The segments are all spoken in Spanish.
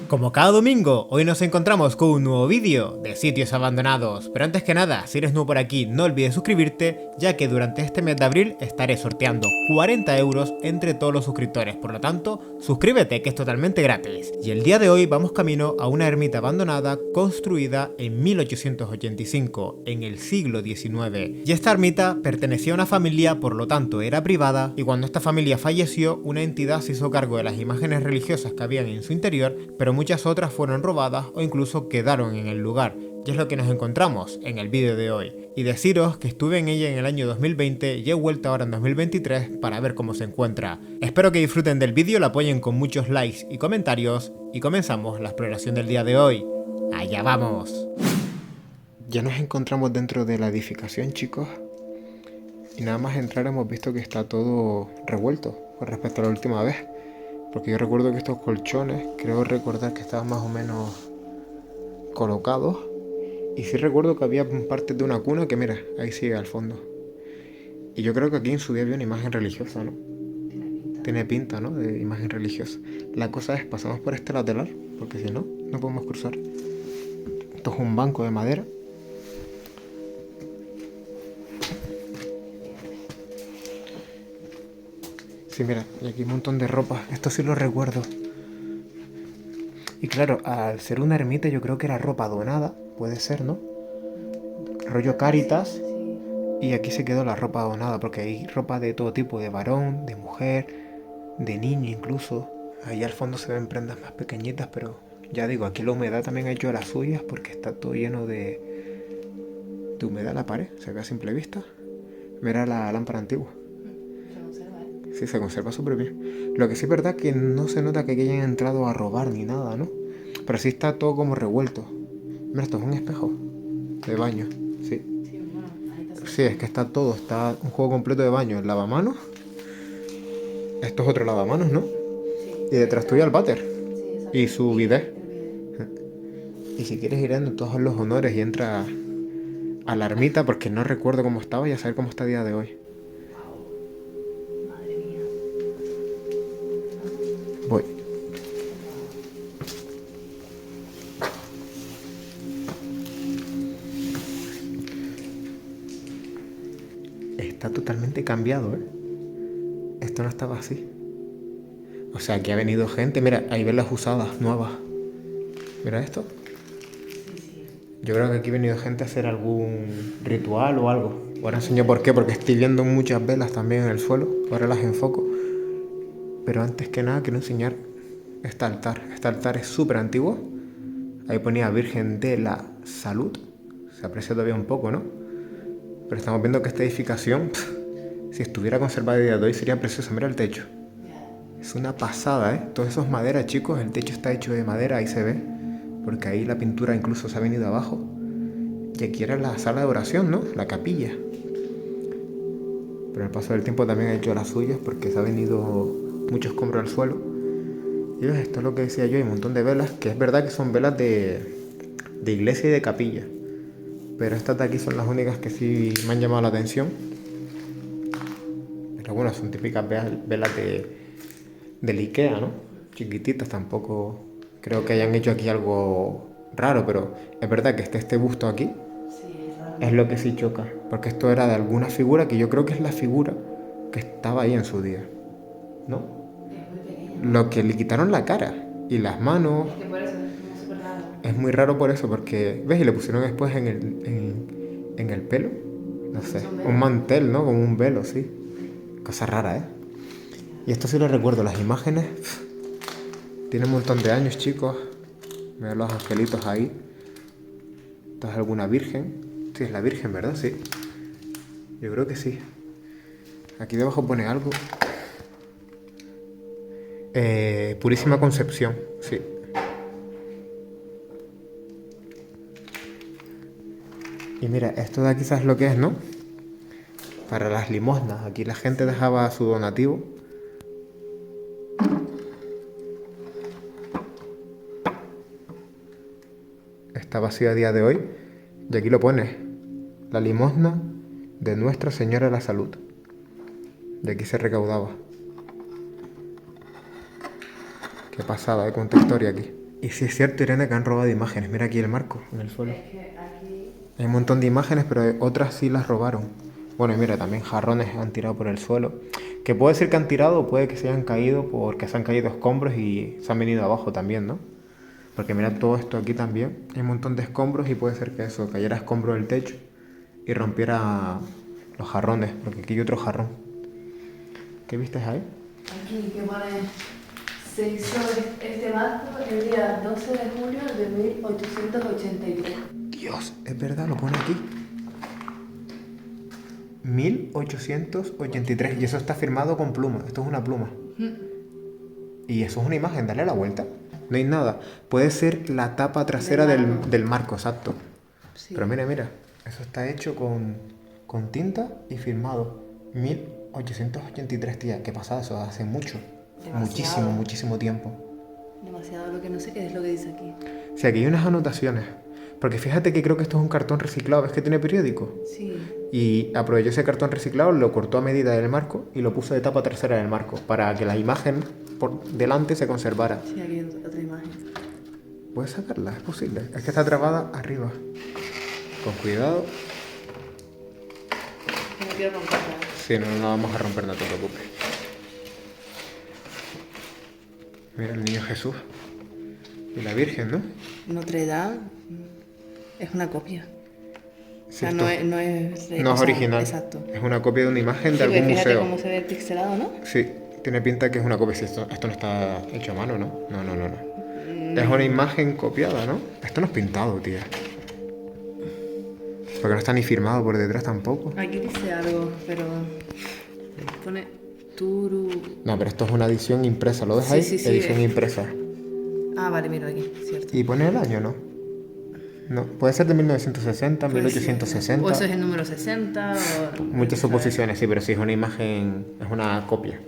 Como cada domingo, hoy nos encontramos con un nuevo vídeo de sitios abandonados. Pero antes que nada, si eres nuevo por aquí, no olvides suscribirte, ya que durante este mes de abril estaré sorteando 40 euros entre todos los suscriptores. Por lo tanto, suscríbete, que es totalmente gratis. Y el día de hoy vamos camino a una ermita abandonada construida en 1885, en el siglo XIX. Y esta ermita pertenecía a una familia, por lo tanto era privada, y cuando esta familia falleció, una entidad se hizo cargo de las imágenes religiosas que habían en su interior, pero muchas otras fueron robadas o incluso quedaron en el lugar, y es lo que nos encontramos en el vídeo de hoy. Y deciros que estuve en ella en el año 2020 y he vuelto ahora en 2023 para ver cómo se encuentra. Espero que disfruten del vídeo, lo apoyen con muchos likes y comentarios, y comenzamos la exploración del día de hoy. ¡Allá vamos! Ya nos encontramos dentro de la edificación, chicos, y nada más entrar hemos visto que está todo revuelto con respecto a la última vez. Porque yo recuerdo que estos colchones, creo recordar que estaban más o menos colocados. Y sí recuerdo que había partes de una cuna que mira, ahí sigue al fondo. Y yo creo que aquí en su día había una imagen religiosa, ¿no? Tiene pinta, ¿no? De imagen religiosa. La cosa es, pasamos por este lateral, porque si no, no podemos cruzar. Esto es un banco de madera. Sí, mira, y aquí un montón de ropa. Esto sí lo recuerdo. Y claro, al ser una ermita yo creo que era ropa donada. Puede ser, ¿no? Rollo Cáritas. Y aquí se quedó la ropa donada, porque hay ropa de todo tipo, de varón, de mujer, de niño incluso. Ahí al fondo se ven prendas más pequeñitas, pero ya digo, aquí la humedad también ha hecho las suyas, porque está todo lleno de humedad la pared, se ve a simple vista. Mira la lámpara antigua. Sí, se conserva súper bien. Lo que sí es verdad que no se nota que aquí hayan entrado a robar ni nada, ¿no? Pero sí está todo como revuelto. Mira, esto es un espejo de baño, sí. Sí, es que está todo, está un juego completo de baño. El lavamanos. Esto es otro lavamanos, ¿no? Y detrás tuyo el váter. Y su bidet. Y si quieres ir dando todos los honores y entra a la ermita, porque no recuerdo cómo estaba, y a saber cómo está el día de hoy. Voy. Está totalmente cambiado, ¿eh? Esto no estaba así. O sea, aquí ha venido gente. Mira, ahí ven las usadas, nuevas. Mira esto. Yo creo que aquí ha venido gente a hacer algún ritual o algo. Ahora enseño por qué, porque estoy viendo muchas velas también en el suelo. Ahora las enfoco. Pero antes que nada quiero enseñar este altar. Este altar es súper antiguo. Ahí ponía Virgen de la Salud. Se aprecia todavía un poco, ¿no? Pero estamos viendo que esta edificación, si estuviera conservada a día de hoy, sería preciosa. Mira el techo. Es una pasada, ¿eh? Todo eso es madera, chicos. El techo está hecho de madera, ahí se ve. Porque ahí la pintura incluso se ha venido abajo. Y aquí era la sala de oración, ¿no? La capilla. Pero el paso del tiempo también ha hecho las suyas, porque se ha venido mucho escombro al suelo. Y ves, esto es lo que decía yo, hay un montón de velas, que es verdad que son velas de iglesia y de capilla. Pero estas de aquí son las únicas que sí me han llamado la atención. Pero bueno, son típicas velas del Ikea, ¿no? Chiquititas, tampoco creo que hayan hecho aquí algo raro, pero es verdad que este busto aquí es lo que sí choca, porque esto era de alguna figura que yo creo que es la figura que estaba ahí en su día, ¿no? Lo que le quitaron la cara y las manos. Es que por eso es súper raro. Es muy raro por eso, porque, ¿ves? Y le pusieron después en el pelo, no sé, un mantel, ¿no? Como un velo, sí. Cosa rara, ¿eh? Y esto sí lo recuerdo, las imágenes. Tiene un montón de años, chicos. Mira los angelitos ahí. ¿Esto es alguna virgen? Sí, es la virgen, ¿verdad? Sí. Yo creo que sí. Aquí debajo pone algo. Purísima Concepción, sí. Y mira, esto de aquí sabes lo que es, ¿no? Para las limosnas. Aquí la gente dejaba su donativo. Está vacío a día de hoy. Y aquí lo pone. La limosna de Nuestra Señora de la Salud. De aquí se recaudaba. Qué pasada, cuánta historia aquí. Y si es cierto, Irene, que han robado imágenes. Mira aquí el marco, en el suelo. Es que aquí... Hay un montón de imágenes, pero otras sí las robaron. Bueno, y mira, también jarrones han tirado por el suelo. Que puede ser que han tirado o puede que se hayan caído porque se han caído escombros y se han venido abajo también, ¿no? Porque mira todo esto aquí también. Hay un montón de escombros y puede ser que eso, cayera escombro del techo y rompiera los jarrones, porque aquí hay otro jarrón. ¿Qué viste ahí? Aquí que pone... Se hizo este barco el día 12 de julio de 1883. Dios, es verdad, lo pone aquí. 1883. Y eso está firmado con pluma. Esto es una pluma. Y eso es una imagen, dale la vuelta. No hay nada. Puede ser la tapa trasera del marco, exacto. Sí. Pero mira, mira. Eso está hecho con tinta y firmado. 1883, tía. ¿Qué pasa? Eso hace mucho. Demasiado. Muchísimo, muchísimo tiempo. Demasiado, lo que no sé qué es lo que dice aquí. Sí, aquí hay unas anotaciones. Porque fíjate que creo que esto es un cartón reciclado. ¿Ves que tiene periódico? Sí. Y aprovechó ese cartón reciclado, lo cortó a medida del marco y lo puso de tapa trasera del marco para que la imagen por delante se conservara. Sí, aquí hay otra imagen. ¿Puedes sacarla? Es posible. Es que está trabada arriba. Con cuidado. Que no quiero romperla. Sí, no la vamos a romper, no te preocupes. Mira el niño Jesús. Y la Virgen, ¿no? Notre Dame es una copia. O sea, Cierto. no No es es original. Exacto. Es una copia de una imagen de Sí, algún fíjate museo. cómo se ve pixelado, ¿no? Sí, tiene pinta que es una copia. Sí, esto no está hecho a mano, ¿no? No. Es una imagen copiada, ¿no? Esto no es pintado, tía. Porque no está ni firmado por detrás tampoco. Aquí dice algo, pero pone Turu... No, pero esto es una edición impresa. ¿Lo ves Sí, ahí? sí, sí. Edición impresa. Ah, vale, mira aquí, cierto. ¿Y pone el año, no? No, puede ser de 1960, Puede ser. 1860. O eso es el número 60 o... Muchas suposiciones, sí, pero sí es una imagen, es una copia.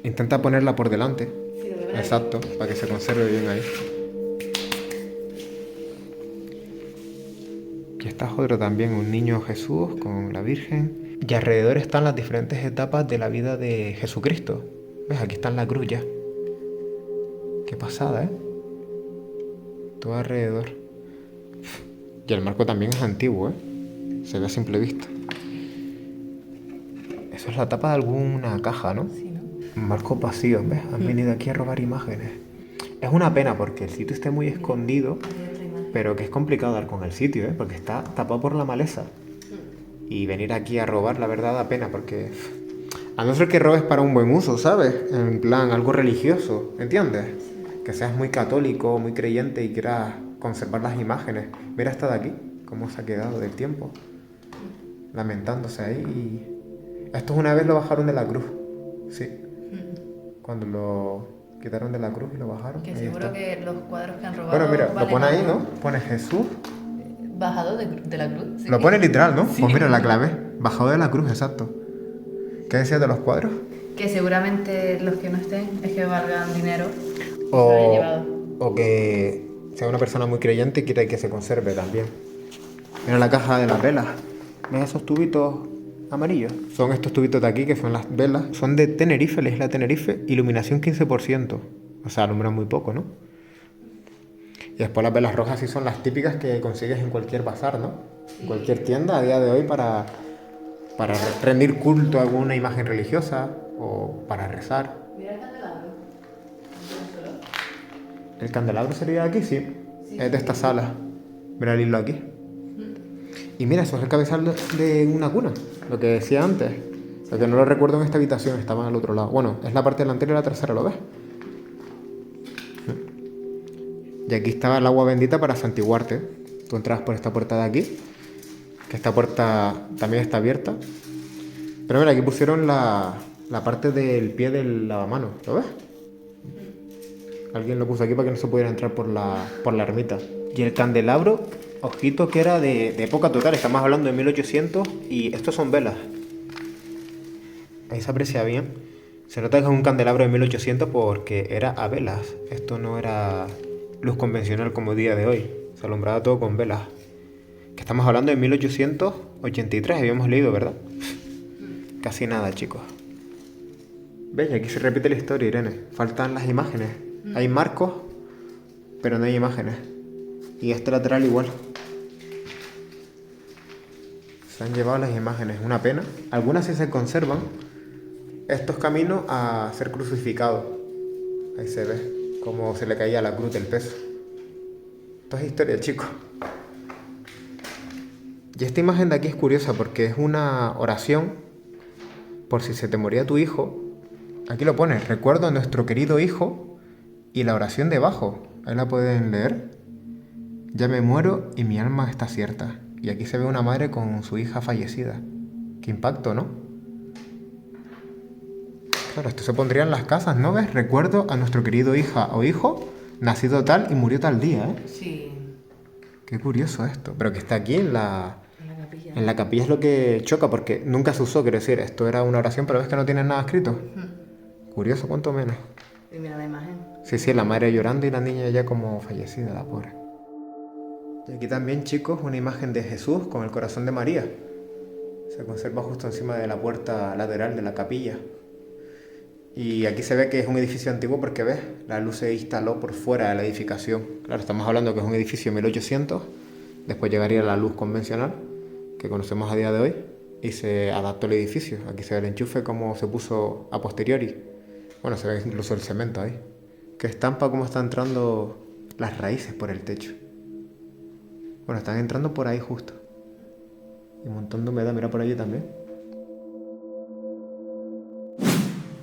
Intenta ponerla por delante. Sí, lo veo. Exacto, para que se conserve bien ahí. Aquí está otro también, un niño Jesús con la Virgen. Y alrededor están las diferentes etapas de la vida de Jesucristo. ¿Ves? Aquí está la cruz ya. Qué pasada, ¿eh? Todo alrededor. Y el marco también es antiguo, ¿eh? Se ve a simple vista. Eso es la tapa de alguna caja, ¿no? Sí, ¿no? Un marco vacío, ¿ves? Han venido aquí a robar imágenes. Es una pena porque el sitio está muy escondido, Hay otra imagen. pero que es complicado dar con el sitio, ¿eh? Porque está tapado por la maleza. Y venir aquí a robar, la verdad, da pena porque... A no ser que robes para un buen uso, ¿sabes? En plan, algo religioso, ¿entiendes? Que seas muy católico, muy creyente y quieras conservar las imágenes. Mira esta de aquí, cómo se ha quedado del tiempo. Lamentándose ahí. Y... Esto una vez lo bajaron de la cruz, sí. Cuando lo quitaron de la cruz y lo bajaron. Que ahí seguro está. que los cuadros que han robado... Bueno, mira, lo valen pone ahí, algo. ¿no? Pone Jesús. Bajado de la cruz. Sí. Lo pone literal, ¿no? Sí. Pues mira, la clave. Bajado de la cruz, exacto. ¿Qué decías de los cuadros? Que seguramente los que no estén es que valgan dinero. Se lo hayan O, llevado. o que sea una persona muy creyente y quiera que se conserve también. Mira la caja de las velas. ¿Ves esos tubitos amarillos? Son estos tubitos de aquí que son las velas. Son de Tenerife, la isla Tenerife. Iluminación 15%. O sea, alumbran muy poco, ¿no? Y después las velas rojas sí son las típicas que consigues en cualquier bazar, ¿no? En cualquier tienda a día de hoy para rendir culto a alguna imagen religiosa o para rezar. Mira el candelabro. ¿El candelabro sería de aquí? Sí. Es de esta sala. Mira el hilo aquí. Y mira, eso es el cabezal de una cuna. Lo que decía antes. Lo que no lo recuerdo en esta habitación, estaban al otro lado. Bueno, es la parte delantera y la trasera, ¿lo ves? Y aquí estaba el agua bendita para santiguarte. Tú entras por esta puerta de aquí. Que esta puerta también está abierta. Pero mira, aquí pusieron la parte del pie del lavamanos. ¿Lo ves? Alguien lo puso aquí para que no se pudiera entrar por la ermita. Y el candelabro, ojito que era de época total. Estamos hablando de 1800 y estos son velas. Ahí se aprecia bien. Se nota que es un candelabro de 1800 porque era a velas. Esto no era luz convencional como día de hoy. Se alumbraba todo con velas. Que estamos hablando de 1883, habíamos leído, ¿verdad? Casi nada, chicos. ¿Ves? Aquí se repite la historia, Irene. Faltan las imágenes. Hay marcos, pero no hay imágenes. Y este lateral igual. Se han llevado las imágenes, una pena. Algunas sí se conservan. Estos caminos a ser crucificados. Ahí se ve cómo se le caía la cruz del peso. Esto es historia, chicos. Y esta imagen de aquí es curiosa porque es una oración por si se te moría tu hijo. Aquí lo pone, recuerdo a nuestro querido hijo, y la oración debajo. Ahí la pueden leer. Ya me muero y mi alma está cierta. Y aquí se ve una madre con su hija fallecida. Qué impacto, ¿no? Claro, esto se pondría en las casas, ¿no ves? Recuerdo a nuestro querido hija o hijo, nacido tal y murió tal día, ¿eh? Sí. Qué curioso esto. Pero que está aquí en la capilla. En la capilla es lo que choca, porque nunca se usó, quiero decir, esto era una oración, pero ves que no tiene nada escrito. Curioso, cuanto menos. Y mira la imagen. Sí, la madre llorando y la niña ya como fallecida, la pobre. Y aquí también, chicos, una imagen de Jesús con el corazón de María. Se conserva justo encima de la puerta lateral de la capilla. Y aquí se ve que es un edificio antiguo porque, ves, la luz se instaló por fuera de la edificación. Claro, estamos hablando que es un edificio de 1800, después llegaría la luz convencional, que conocemos a día de hoy, y se adaptó el edificio. Aquí se ve el enchufe como se puso a posteriori. Bueno, se ve incluso el cemento ahí. Que estampa cómo están entrando las raíces por el techo. Bueno, están entrando por ahí justo. Y un montón de humedad, mira por allí también.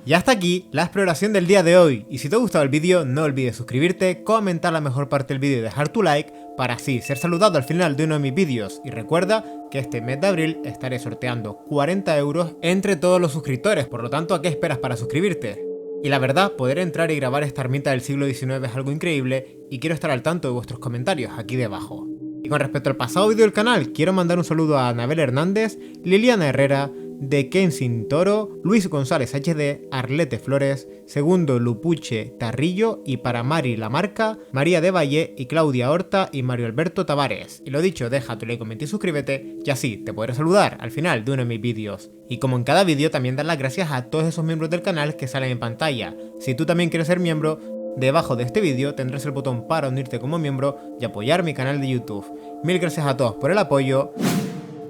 Y hasta aquí la exploración del día de hoy. Y si te ha gustado el vídeo, no olvides suscribirte, comentar la mejor parte del vídeo y dejar tu like para así ser saludado al final de uno de mis vídeos. Y recuerda que este mes de abril estaré sorteando 40 euros entre todos los suscriptores, por lo tanto, ¿a qué esperas para suscribirte? Y la verdad, poder entrar y grabar esta ermita del siglo XIX es algo increíble y quiero estar al tanto de vuestros comentarios aquí debajo. Y con respecto al pasado vídeo del canal, quiero mandar un saludo a Anabel Hernández, Liliana Herrera, de Kensin Toro, Luis González HD, Arlete Flores, Segundo Lupuche Tarrillo y para Mari Lamarca, María de Valle y Claudia Horta y Mario Alberto Tavares. Y lo dicho, deja tu like, comenta y suscríbete y así te podré saludar al final de uno de mis vídeos. Y como en cada vídeo también dar las gracias a todos esos miembros del canal que salen en pantalla. Si tú también quieres ser miembro, debajo de este vídeo tendrás el botón para unirte como miembro y apoyar mi canal de YouTube. Mil gracias a todos por el apoyo.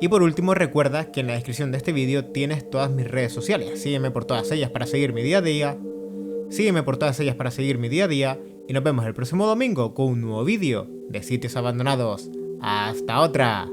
Y por último, recuerda que en la descripción de este vídeo tienes todas mis redes sociales. Sígueme por todas ellas para seguir mi día a día. Y nos vemos el próximo domingo con un nuevo vídeo de Sitios Abandonados. ¡Hasta otra!